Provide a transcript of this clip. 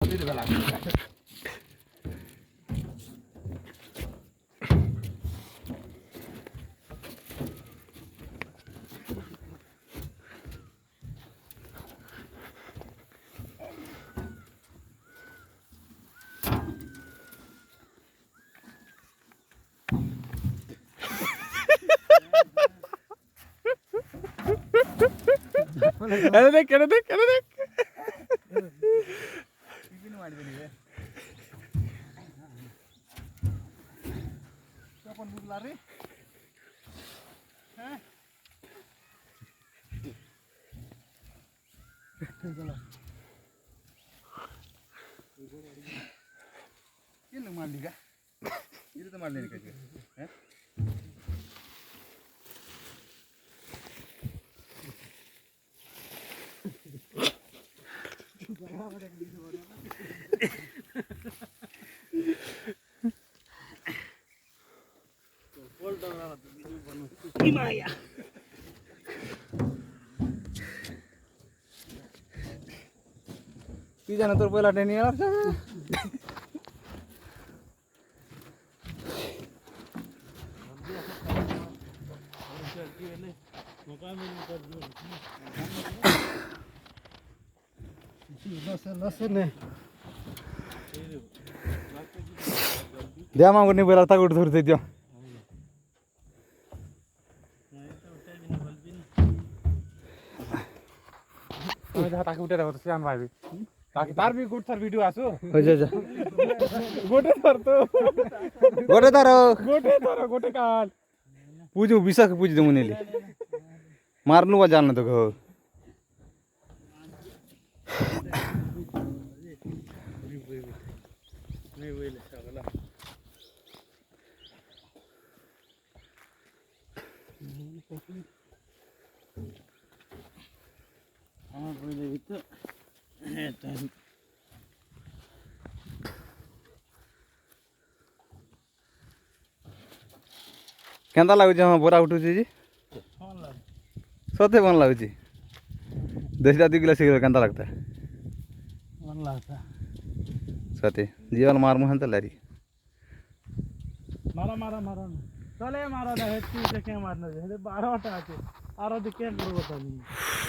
देख जाना तोर पहिला ट्रेनिङ गर्छ द्यामा गर्ने बेला ताक उठ थोर त्यो ताक उठेर हो त सानो भाइ ताकि तार भी गुड सर वीडियो आसो हो जा गोटे सर तो गोटे काल पूजो विशाख पूज दे मुनेले मारनु वा जान्न त गो केंता लगुच हम बोरा उठुची जी सते मन लगुची देसी दादी गिला सिगरेट केंता लगता है मन लगता सते जीवन मारमु हन तलारी मारा मारा मारा चले मारा ना हेती से के मारना है 12 टा आके आरो दे के करू बता नहीं